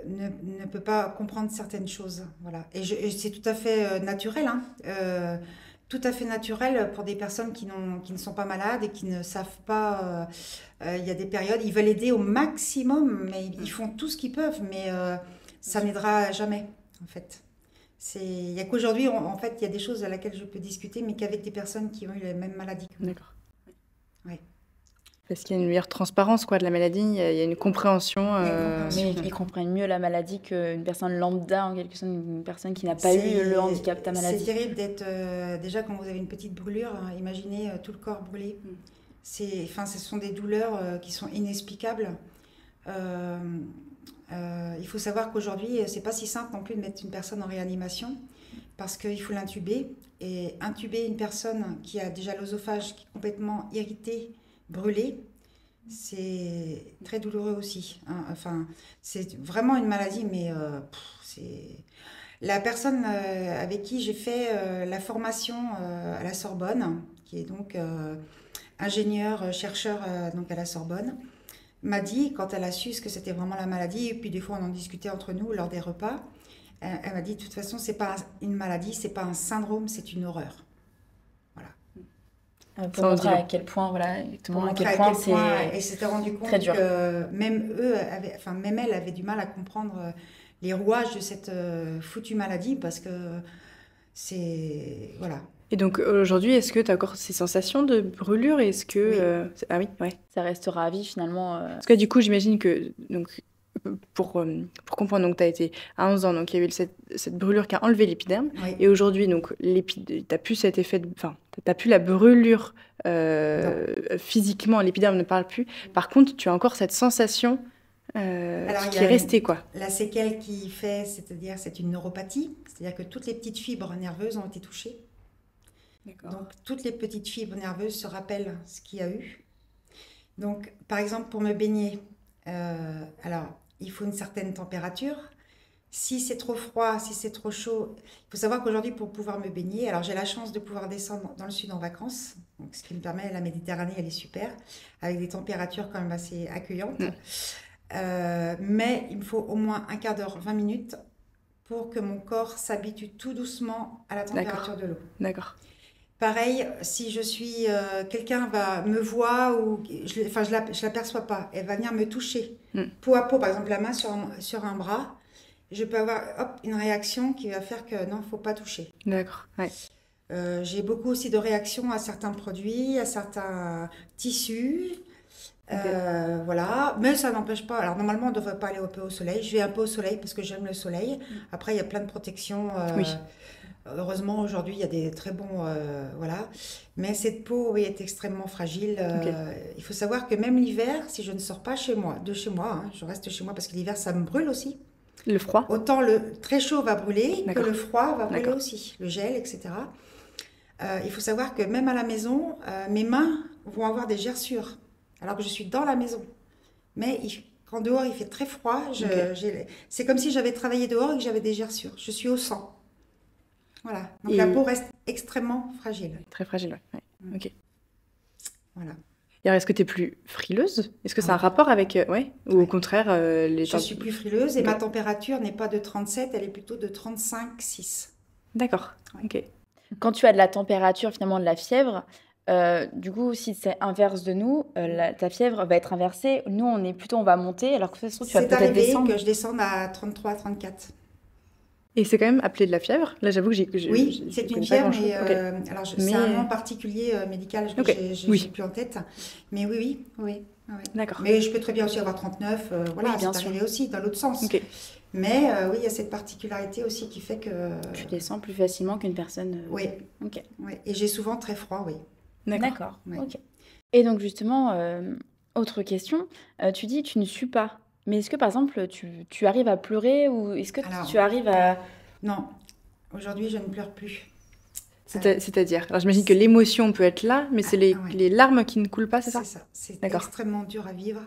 ne peut pas comprendre certaines choses, voilà. Et c'est tout à fait naturel, hein. Tout à fait naturel pour des personnes qui ne sont pas malades et qui ne savent pas. Il y a des périodes, ils veulent aider au maximum, mais ils font tout ce qu'ils peuvent, mais ça n'aidera jamais, en fait. Il n'y a qu'aujourd'hui, en fait, il y a des choses à laquelle je peux discuter, mais qu'avec des personnes qui ont eu les mêmes maladies que moi. D'accord. Ouais. Parce qu'il y a une meilleure transparence quoi, de la maladie, il y a une compréhension. Il y a une compréhension. Mais ils comprennent mieux la maladie qu'une personne lambda, en quelque sorte, une personne qui n'a pas eu le handicap de ta maladie. C'est terrible d'être. Déjà, quand vous avez une petite brûlure, hein, imaginez tout le corps brûlé. Ce sont des douleurs qui sont inexplicables. Il faut savoir qu'aujourd'hui, c'est pas si simple non plus de mettre une personne en réanimation parce qu'il faut l'intuber. Et intuber une personne qui a déjà l'œsophage qui est complètement irrité, brûlé, c'est très douloureux aussi, hein. Enfin, c'est vraiment une maladie, mais c'est... La personne avec qui j'ai fait la formation à la Sorbonne, qui est donc ingénieure, chercheur donc à la Sorbonne, m'a dit, quand elle a su ce que c'était vraiment la maladie, et puis des fois on en discutait entre nous lors des repas, elle m'a dit, de toute façon, c'est pas une maladie, c'est pas un syndrome, c'est une horreur. Voilà. Pour montrer à quel point, voilà, exactement, à quel point c'est et s'était rendu compte très dur. que même même elle avait du mal à comprendre les rouages de cette foutue maladie parce que c'est... Voilà. Et donc aujourd'hui, est-ce que tu as encore ces sensations de brûlure? Est-ce que Oui. ah oui, ouais. Ça restera à vie finalement. Parce que du coup, j'imagine que donc pour comprendre, donc tu as été à 11 ans, donc il y a eu cette brûlure qui a enlevé l'épiderme. Oui. Et aujourd'hui, donc t'as plus cet effet, enfin, t'as plus la brûlure physiquement, l'épiderme ne parle plus. Par contre, tu as encore cette sensation Alors, qui est restée, quoi. La séquelle qui fait, c'est-à-dire c'est une neuropathie, c'est-à-dire que toutes les petites fibres nerveuses ont été touchées. Donc, toutes les petites fibres nerveuses se rappellent ce qu'il y a eu. Donc, par exemple, pour me baigner, alors, il faut une certaine température. Si c'est trop froid, si c'est trop chaud, il faut savoir qu'aujourd'hui, pour pouvoir me baigner, alors j'ai la chance de pouvoir descendre dans le sud en vacances, Donc, ce qui me permet, la Méditerranée, elle est super, avec des températures quand même assez accueillantes. Mais il me faut au moins un quart d'heure, 20 minutes, pour que mon corps s'habitue tout doucement à la température de l'eau. D'accord. Pareil, si je suis, quelqu'un me voit ou je l'aperçois pas, elle va venir me toucher peau à peau, par exemple la main sur un bras, je peux avoir une réaction qui va faire que non, faut pas toucher. D'accord. Ouais. J'ai beaucoup aussi de réactions à certains produits, à certains tissus. Voilà, mais ça n'empêche pas. Alors normalement, on ne devrait pas aller un peu au soleil. Je vais un peu au soleil parce que j'aime le soleil. Après, il y a plein de protections. Oui. Heureusement, aujourd'hui, il y a des très bons. Voilà. Mais cette peau, oui, est extrêmement fragile. Il faut savoir que même l'hiver, si je ne sors pas de chez moi, hein, je reste chez moi parce que l'hiver, ça me brûle aussi. Le froid? Autant le très chaud va brûler que D'accord. le froid va brûler D'accord. aussi. Le gel, etc. Il faut savoir que même à la maison, mes mains vont avoir des gerçures, alors que je suis dans la maison. Mais quand dehors il fait très froid, c'est comme si j'avais travaillé dehors et que j'avais des gerçures. Je suis au sang. Voilà. Donc la peau reste extrêmement fragile. Très fragile, ouais. Ok. Voilà. Et alors, est-ce que tu es plus frileuse? Est-ce que c'est un rapport avec... Ou au contraire, Je suis plus frileuse et ma température n'est pas de 37, elle est plutôt de 35,6. D'accord. Ouais. Ok. Quand tu as de la température, finalement de la fièvre, du coup, si c'est inverse de nous, ta fièvre va être inversée. Nous, on va monter, alors que de toute façon, tu vas C'est peut-être arrivé descendre. que je descende à 33, 34. Et c'est quand même appelé de la fièvre? Là, j'avoue que Oui, c'est une fièvre, mais alors c'est un nom Mais... particulier médical que j'ai Oui. plus en tête. Mais oui. D'accord. Mais je peux très bien aussi avoir 39, voilà, Oui, bien c'est sûr. arrivé aussi dans l'autre sens. Ok. Mais oui, il y a cette particularité aussi qui fait que... Tu descends plus facilement qu'une personne. Oui, Ok. oui. Et j'ai souvent très froid, oui. D'accord. Ouais. Ok. Et donc justement, autre question, tu dis tu ne sues pas. Mais est-ce que par exemple tu arrives à pleurer ou est-ce que Alors, tu arrives à... Non, aujourd'hui je ne pleure plus. C'est-à-dire? Alors, j'imagine que l'émotion peut être là, mais c'est ouais. les larmes qui ne coulent pas, c'est ça? C'est ça. C'est D'accord. extrêmement dur à vivre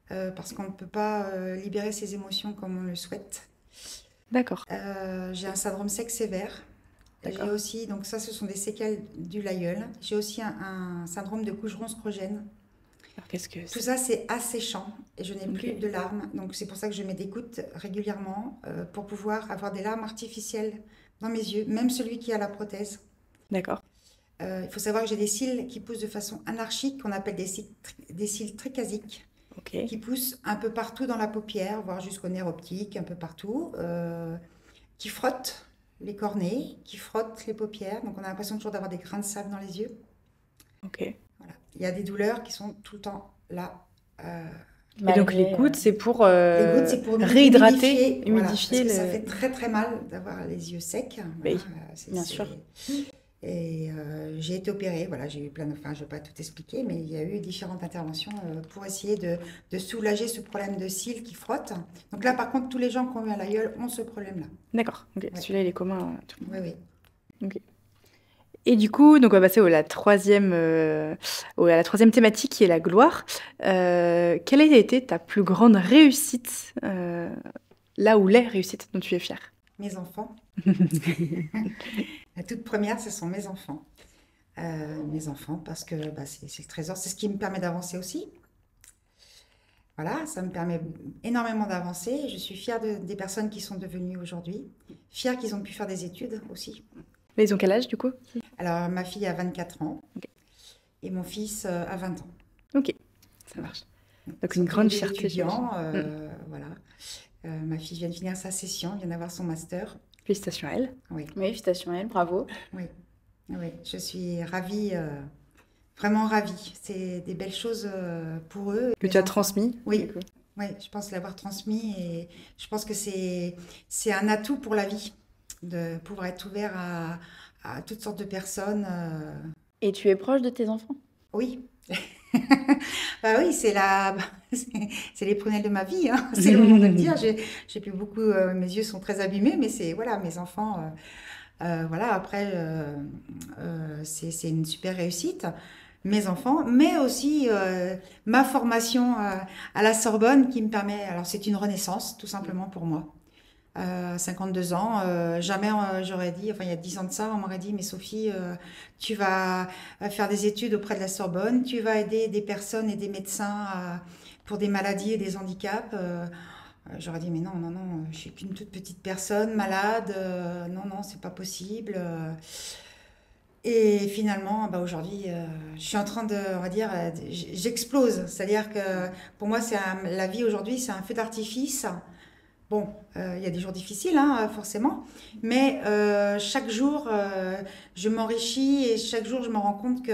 parce qu'on ne peut pas libérer ses émotions comme on le souhaite. D'accord. J'ai un syndrome sec sévère. J'ai D'accord. aussi, donc ça ce sont des séquelles du Lyell. J'ai aussi un syndrome de Cougeron-Scrogène. Alors, qu'est-ce que Tout c'est? ça c'est asséchant et je n'ai plus Ok. de larmes. Donc c'est pour ça que je mets des gouttes régulièrement pour pouvoir avoir des larmes artificielles dans mes yeux, même celui qui a la prothèse. D'accord. Il faut savoir que j'ai des cils qui poussent de façon anarchique, qu'on appelle des cils trichasiques, Ok. qui poussent un peu partout dans la paupière, voire jusqu'au nerf optique, un peu partout, qui frottent les cornets, qui frottent les paupières. Donc on a l'impression toujours d'avoir des grains de sable dans les yeux. Ok. Voilà. Il y a des douleurs qui sont tout le temps là. Et donc, les gouttes, c'est pour, Les gouttes, c'est pour réhydrater, voilà, humidifier parce que ça fait très très mal d'avoir les yeux secs. Oui, bien sûr. Et j'ai été opérée, voilà, j'ai eu plein de... Enfin, je ne vais pas tout expliquer, mais il y a eu différentes interventions pour essayer de soulager ce problème de cils qui frottent. Donc là, par contre, tous les gens qui ont eu un Lyell ont ce problème-là. D'accord. Ok. Ouais. Celui-là, il est commun à tout le monde. Oui, oui. Ok. Et du coup, donc on va passer à la troisième thématique qui est la gloire. Quelle a été ta plus grande réussite, là où les réussites dont tu es fière? Mes enfants. La toute première, ce sont mes enfants. Mes enfants, parce que c'est le trésor, c'est ce qui me permet d'avancer aussi. Voilà, ça me permet énormément d'avancer. Je suis fière des personnes qui sont devenues aujourd'hui. Fière qu'ils ont pu faire des études aussi. Là, ils ont quel âge du coup? Alors, ma fille a 24 ans Ok. et mon fils a 20 ans. Ok, ça marche. Donc Ils une sont grande tous des fierté. étudiants, j'imagine. voilà. Ma fille vient de finir sa session, vient d'avoir son master. Félicitations à elle. Oui, Oui, félicitations à elle, bravo. oui, oui. Je suis ravie, vraiment ravie. C'est des belles choses pour eux. Que Mes tu as enfants. transmis. Oui. du coup. Oui, je pense l'avoir transmis et je pense que c'est un atout pour la vie de pouvoir être ouvert à toutes sortes de personnes. Et tu es proche de tes enfants? Oui. Bah oui, c'est les prunelles de ma vie, hein. C'est le moment de le dire. J'ai plus beaucoup, mes yeux sont très abîmés, mais c'est voilà, mes enfants. Voilà, après, c'est une super réussite. Mes enfants, mais aussi ma formation à la Sorbonne qui me permet. Alors, c'est une renaissance, tout simplement pour moi. 52 ans, jamais j'aurais dit, enfin il y a 10 ans de ça, on m'aurait dit, mais Sophie, tu vas faire des études auprès de la Sorbonne, tu vas aider des personnes et des médecins pour des maladies et des handicaps. J'aurais dit, mais non, je suis qu'une toute petite personne malade, non, c'est pas possible. Et finalement, aujourd'hui, je suis en train de, on va dire, j'explose. C'est-à-dire que pour moi, la vie aujourd'hui, c'est un feu d'artifice. Bon, il y a des jours difficiles, forcément, mais chaque jour, je m'enrichis et chaque jour, je me rends compte que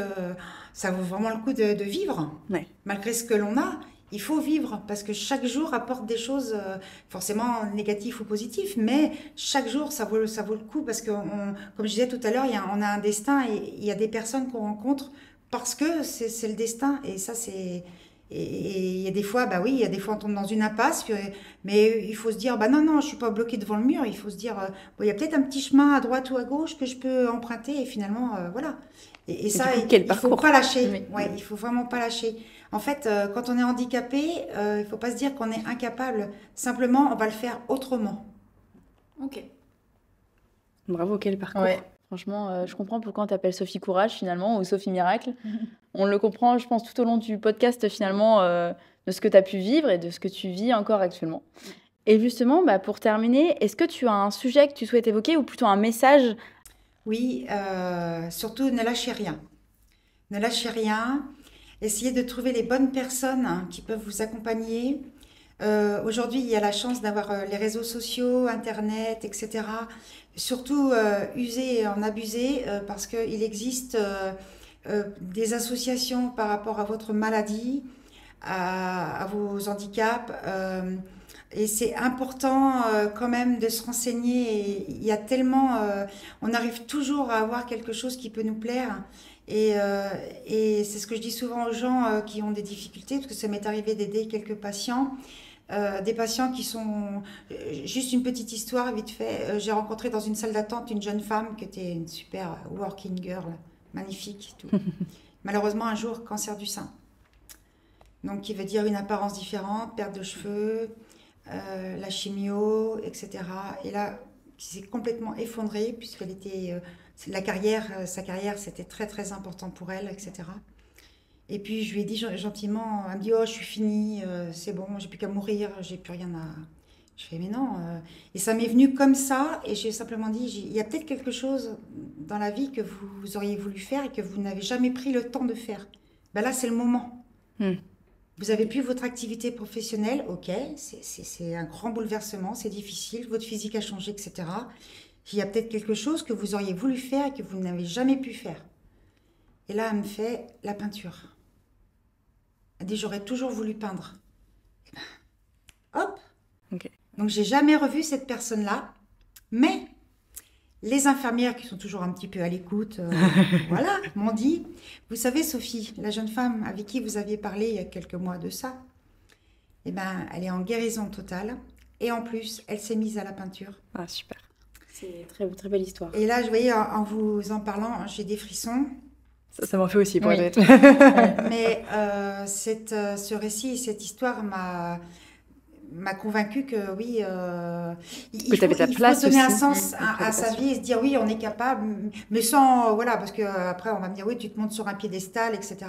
ça vaut vraiment le coup de vivre. Ouais. Malgré ce que l'on a, il faut vivre parce que chaque jour apporte des choses forcément négatives ou positives, mais chaque jour, ça vaut le coup parce que, comme je disais tout à l'heure, on a un destin et il y a des personnes qu'on rencontre parce que c'est le destin et ça, c'est... Et il y a des fois, il y a des fois on tombe dans une impasse, mais il faut se dire, non, je suis pas bloquée devant le mur. Il faut se dire, il y a peut-être un petit chemin à droite ou à gauche que je peux emprunter et finalement, voilà. Et ça, il faut pas lâcher. Oui. Ouais, il faut vraiment pas lâcher. En fait, quand on est handicapé, il faut pas se dire qu'on est incapable. Simplement, on va le faire autrement. Ok. Bravo, quel parcours. Ouais. Franchement, je comprends pourquoi on t'appelle Sophie Courage finalement, ou Sophie Miracle. On le comprend, je pense, tout au long du podcast finalement, de ce que tu as pu vivre et de ce que tu vis encore actuellement. Et justement, pour terminer, est-ce que tu as un sujet que tu souhaites évoquer ou plutôt un message ? Oui, surtout ne lâchez rien. Ne lâchez rien. Essayez de trouver les bonnes personnes qui peuvent vous accompagner. Aujourd'hui, il y a la chance d'avoir les réseaux sociaux, Internet, etc. Surtout, user et en abuser parce qu'il existe des associations par rapport à votre maladie, à vos handicaps. Et c'est important quand même de se renseigner. Et il y a tellement... on arrive toujours à avoir quelque chose qui peut nous plaire. Et c'est ce que je dis souvent aux gens qui ont des difficultés, parce que ça m'est arrivé d'aider quelques patients. Des patients qui sont... juste une petite histoire, vite fait. J'ai rencontré dans une salle d'attente une jeune femme qui était une super working girl, magnifique. Tout. Malheureusement, un jour, cancer du sein. Donc, qui veut dire une apparence différente, perte de cheveux, la chimio, etc. Et là, qui s'est complètement effondrée, puisqu'elle était... sa carrière, c'était très, très important pour elle, etc. Et puis, je lui ai dit gentiment, elle me dit, oh, je suis finie, c'est bon, j'ai plus qu'à mourir, j'ai plus rien à... Je fais, mais non. Et ça m'est venu comme ça, et j'ai simplement dit, il y a peut-être quelque chose dans la vie que vous auriez voulu faire et que vous n'avez jamais pris le temps de faire. Là, c'est le moment. Vous avez plus votre activité professionnelle, ok, c'est un grand bouleversement, c'est difficile, votre physique a changé, etc. Il y a peut-être quelque chose que vous auriez voulu faire et que vous n'avez jamais pu faire. Et là, elle me fait la peinture. Elle dit, j'aurais toujours voulu peindre. Et hop. Okay. Donc, j'ai jamais revu cette personne-là, mais les infirmières qui sont toujours un petit peu à l'écoute, voilà, m'ont dit, vous savez, Sophie, la jeune femme avec qui vous aviez parlé il y a quelques mois de ça, elle est en guérison totale. Et en plus, elle s'est mise à la peinture. Ah, super. C'est une très, très belle histoire. Et là, je voyais, en vous en parlant, j'ai des frissons. Ça m'en fait aussi, pour être. Mais ce récit, cette histoire m'a convaincue que oui, il faut donner un sens à sa vie et se dire oui, on est capable, mais sans, voilà, parce qu'après on va me dire oui, tu te montes sur un piédestal, etc.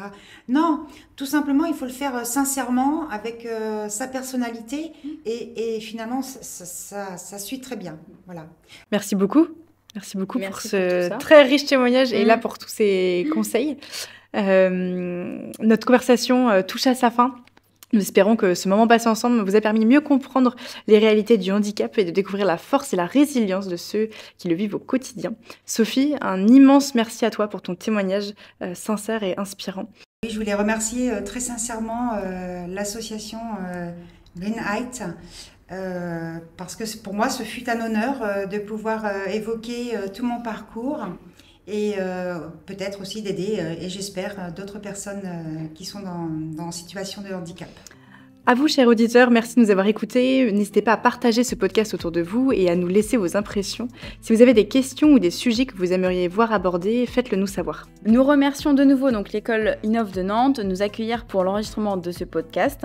Non, tout simplement, il faut le faire sincèrement, avec sa personnalité et finalement, ça suit très bien. Voilà. Merci beaucoup. Merci beaucoup pour ce très riche témoignage et là pour tous ces conseils. Notre conversation touche à sa fin. Nous espérons que ce moment passé ensemble vous a permis de mieux comprendre les réalités du handicap et de découvrir la force et la résilience de ceux qui le vivent au quotidien. Sophie, un immense merci à toi pour ton témoignage sincère et inspirant. Oui, je voulais remercier très sincèrement l'association Green Height. Parce que pour moi, ce fut un honneur de pouvoir évoquer tout mon parcours et peut-être aussi d'aider, et j'espère, d'autres personnes qui sont dans situation de handicap. À vous, chers auditeurs, merci de nous avoir écoutés. N'hésitez pas à partager ce podcast autour de vous et à nous laisser vos impressions. Si vous avez des questions ou des sujets que vous aimeriez voir abordés, faites-le nous savoir. Nous remercions de nouveau l'école Innov de Nantes de nous accueillir pour l'enregistrement de ce podcast.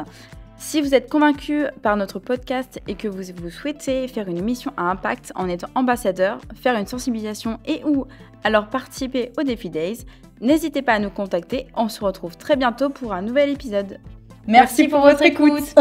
Si vous êtes convaincu par notre podcast et que vous souhaitez faire une mission à impact en étant ambassadeur, faire une sensibilisation et ou alors participer au Défi Days, n'hésitez pas à nous contacter. On se retrouve très bientôt pour un nouvel épisode. Merci pour votre écoute.